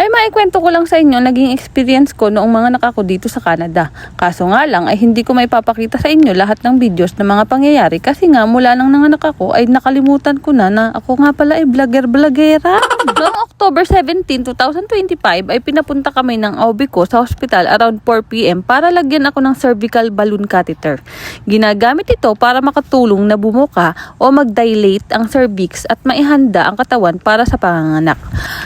ay maikwento ko lang sa inyo naging experience ko noong mga nakako dito sa Canada. Kaso nga lang ay hindi ko maipapakita sa inyo lahat ng videos ng mga pangyayari kasi nga mula nang nanganak ako ay nakalimutan ko na ako nga pala ay vlogger-vlogera. Noong October 17, 2025 ay pinapunta kami ng OB ko sa hospital around 4 PM para lagyan ako ng cervical balloon catheter. Ginagamit ito para makatulong na bumuka o mag-dilate ang cervix at maihanda ang katawan para sa panganganak.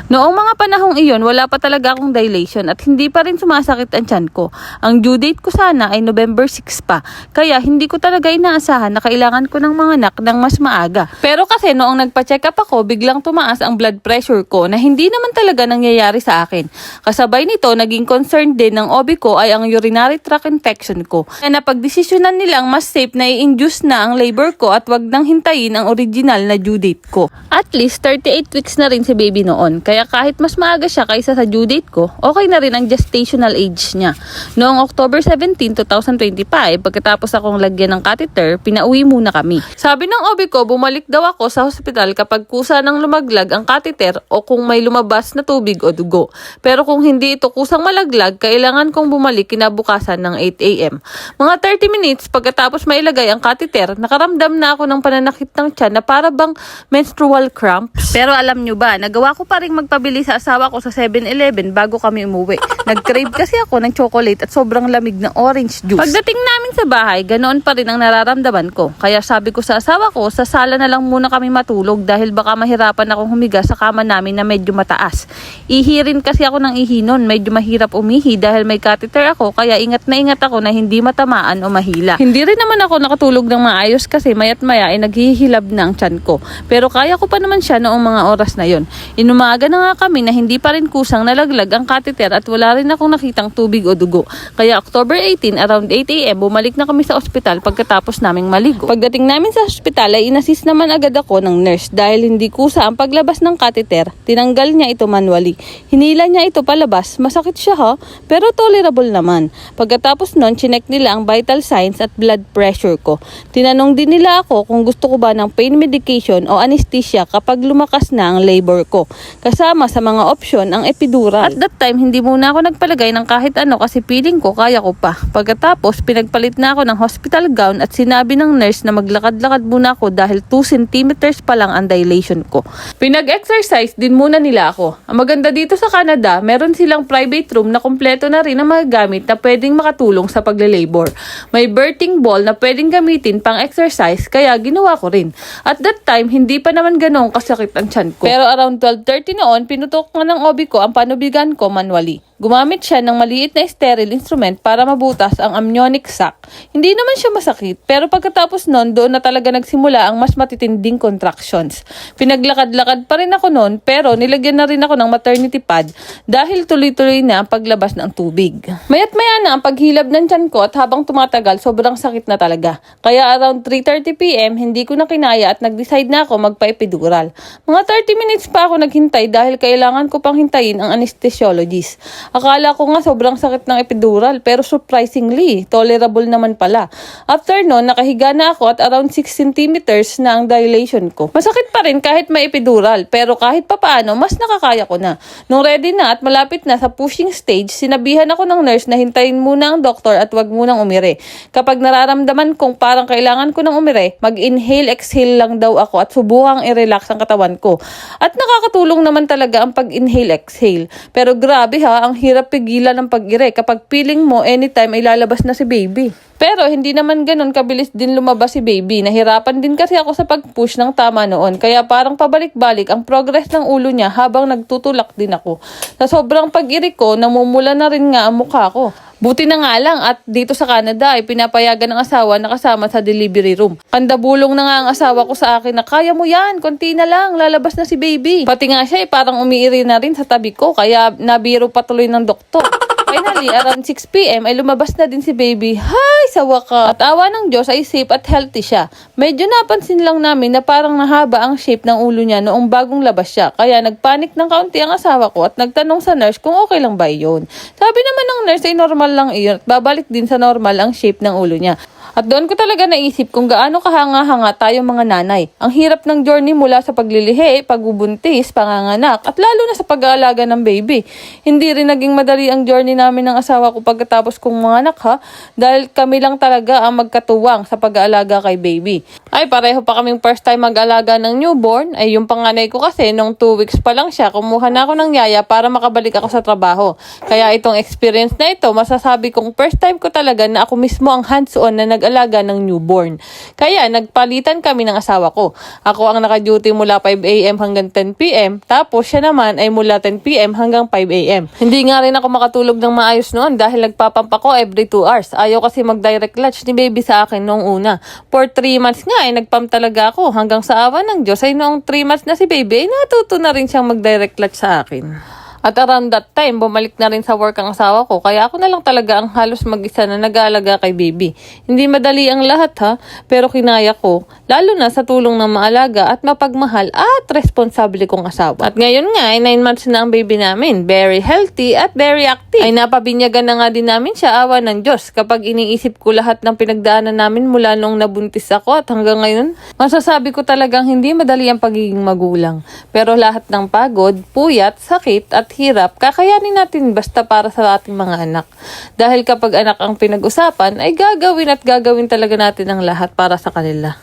Noong mga panahong iyon, wala pa talaga akong dilation at hindi pa rin sumasakit ang tiyan ko. Ang due date ko sana ay November 6 pa, kaya hindi ko talaga inaasahan na kailangan ko ng manganak ng mas maaga. Pero kasi noong nagpa-check up ako, biglang tumaas ang blood pressure ko na hindi naman talaga nangyayari sa akin. Kasabay nito, naging concern din ng OB ko ay ang urinary tract infection ko. Kaya napagdesisyonan nilang mas safe na i-induce na ang labor ko at wag nang hintayin ang original na due date ko. At least 38 weeks na rin si baby noon, kaya kahit mas maaga siya kaysa sa due date ko, okay na rin ang gestational age niya. Noong October 17, 2025, pagkatapos akong lagyan ng catheter, pinauwi muna kami. Sabi ng OB ko, bumalik daw ako sa hospital kapag kusa nang lumaglag ang catheter o kung may lumabas na tubig o dugo. Pero kung hindi ito kusang malaglag, kailangan kong bumalik kinabukasan ng 8 AM. Mga 30 minutes pagkatapos mailagay ang catheter, nakaramdam na ako ng pananakit ng tiyan na para bang menstrual cramps. Pero alam nyo ba, nagawa ko pa rin magpabili sa asawa ko sa 7-Eleven bago kami umuwi. Nag-crave kasi ako ng chocolate at sobrang lamig na orange juice. Pagdating namin sa bahay, ganoon pa rin ang nararamdaman ko. Kaya sabi ko sa asawa ko, sa sala na lang muna kami matulog dahil baka mahirapan akong humiga sa kama namin na medyo mataas. Ihi rin kasi ako ng ihi nun, medyo mahirap umihi dahil may catheter ako, kaya ingat ako na hindi matamaan o mahila. Hindi rin naman ako nakatulog ng maayos kasi mayat maya ay naghihilab na ang tiyan ko. Pero kaya ko pa naman siya noong mga oras na yon. Inumaga na nga kami na hindi pa rin kusang nalaglag ang catheter at wala rin akong nakitang tubig o dugo. Kaya October 18, around 8 AM, bumalik na kami sa ospital pagkatapos naming maligo. Pagdating namin sa ospital ay inassist naman agad ako ng nurse dahil hindi kusa ang paglabas ng catheter. Tinanggal niya ito manually. Hinila niya ito palabas. Masakit siya ha, pero tolerable naman. Pagkatapos nun, chinek nila ang vital signs at blood pressure ko. Tinanong din nila ako kung gusto ko ba ng pain medication o anesthesia kapag lumakas na ang labor ko. Kasama sa mga opsyon ang epidural. At that time, hindi muna ako nagpalagay ng kahit ano kasi feeling ko kaya ko pa. Pagkatapos, pinagpalit na ako ng hospital gown at sinabi ng nurse na maglakad-lakad muna ako dahil 2 centimeters pa lang ang dilation ko. Pinag-exercise din muna nila ako. Ang maganda dito sa Canada, meron silang private room na kumpleto na rin ang mga gamit na pwedeng makatulong sa pagle-labor. May birthing ball na pwedeng gamitin pang exercise kaya ginawa ko rin. At that time, hindi pa naman ganoong kasakit ang tiyan ko. Pero around 12:30 noon, pinutok nga ng OB ko ang panubigan ko manually. Gumamit siya ng maliit na sterile instrument para mabutas ang amniotic sac. Hindi naman siya masakit, pero pagkatapos nun, doon na talaga nagsimula ang mas matitinding contractions. Pinaglakad-lakad pa rin ako noon, pero nilagyan na rin ako ng maternity pad dahil tuloy-tuloy na ang paglabas ng tubig. Mayat-maya na ang paghilab ng tiyan ko at habang tumatagal, sobrang sakit na talaga. Kaya around 3:30 PM, hindi ko na kinaya at nag-decide na ako magpa-epidural. Mga 30 minutes pa ako naghintay dahil kailangan ko pang hintayin ang anesthesiologist. Akala ko nga sobrang sakit ng epidural pero surprisingly, tolerable naman pala. After noon, nakahiga na ako at around 6 centimeters na ang dilation ko. Masakit pa rin kahit may epidural pero kahit papaano, mas nakakaya ko na. Nung ready na at malapit na sa pushing stage, sinabihan ako ng nurse na hintayin muna ang doktor at wag munang umire. Kapag nararamdaman kong parang kailangan ko ng umire, mag-inhale-exhale lang daw ako at subukang i-relax ang katawan ko. At nakakatulong naman talaga ang pag-inhale-exhale. Pero grabe ha, ang hirap pigilan ng pag-ire kapag feeling mo anytime ay lalabas na si baby. Pero hindi naman ganun kabilis din lumabas si baby. Nahirapan din kasi ako sa pag-push ng tama noon. Kaya parang pabalik-balik ang progress ng ulo niya habang nagtutulak din ako. Sa sobrang pag-iri ko, namumula na rin nga ang mukha ko. Buti na nga lang at dito sa Canada ay pinapayagan ng asawa na kasama sa delivery room. Kandabulong na nga ang asawa ko sa akin na kaya mo yan, konti na lang, lalabas na si baby. Pati nga siya parang umiiri na rin sa tabi ko kaya nabiro patuloy ng doktor. Finally, around 6 PM ay lumabas na din si baby. Hay, sa wakas! At awa ng Diyos ay safe at healthy siya. Medyo napansin lang namin na parang nahaba ang shape ng ulo niya noong bagong labas siya. Kaya nagpanik ng kaunti ang asawa ko at nagtanong sa nurse kung okay lang ba iyon. Sabi naman ng nurse ay normal lang iyon at babalik din sa normal ang shape ng ulo niya. At doon ko talaga naisip kung gaano kahanga-hanga tayo mga nanay. Ang hirap ng journey mula sa paglilihi, pagbubuntis, panganganak, at lalo na sa pag-aalaga ng baby. Hindi rin naging madali ang journey namin ng asawa ko pagkatapos kong manganak ha, dahil kami lang talaga ang magkatuwang sa pag-aalaga kay baby. Ay pareho pa kaming first time mag-alaga ng newborn, ay yung panganay ko kasi nung 2 weeks pa lang siya, kumuha na ako ng yaya para makabalik ako sa trabaho. Kaya itong experience na ito, masasabi kong first time ko talaga na ako mismo ang hands-on na nag-alaga ng newborn. Kaya nagpalitan kami ng asawa ko. Ako ang naka-duty mula 5 a.m. hanggang 10 p.m. Tapos siya naman ay mula 10 p.m. hanggang 5 a.m. Hindi nga rin ako makatulog ng maayos noon dahil nagpapampa ko every 2 hours. Ayaw kasi mag-direct latch ni baby sa akin noong una. For 3 months nga ay nagpump talaga ako hanggang sa awa ng Diyos ay noong 3 months na si baby ay natuto na rin siyang mag-direct latch sa akin. At around that time, bumalik na rin sa work ang asawa ko. Kaya ako na lang talaga ang halos mag-isa na nag-aalaga kay baby. Hindi madali ang lahat ha, pero kinaya ko. Lalo na sa tulong ng maalaga at mapagmahal at responsable kong asawa. At ngayon nga ay 9 months na ang baby namin. Very healthy at very active. Ay napabinyagan na nga din namin siya, awa ng Diyos. Kapag iniisip ko lahat ng pinagdaanan namin mula nung nabuntis ako at hanggang ngayon, masasabi ko talagang hindi madali ang pagiging magulang. Pero lahat ng pagod, puyat, sakit at hirap, kakayanin natin basta para sa ating mga anak. Dahil kapag anak ang pinag-usapan, ay gagawin talaga natin ang lahat para sa kanila.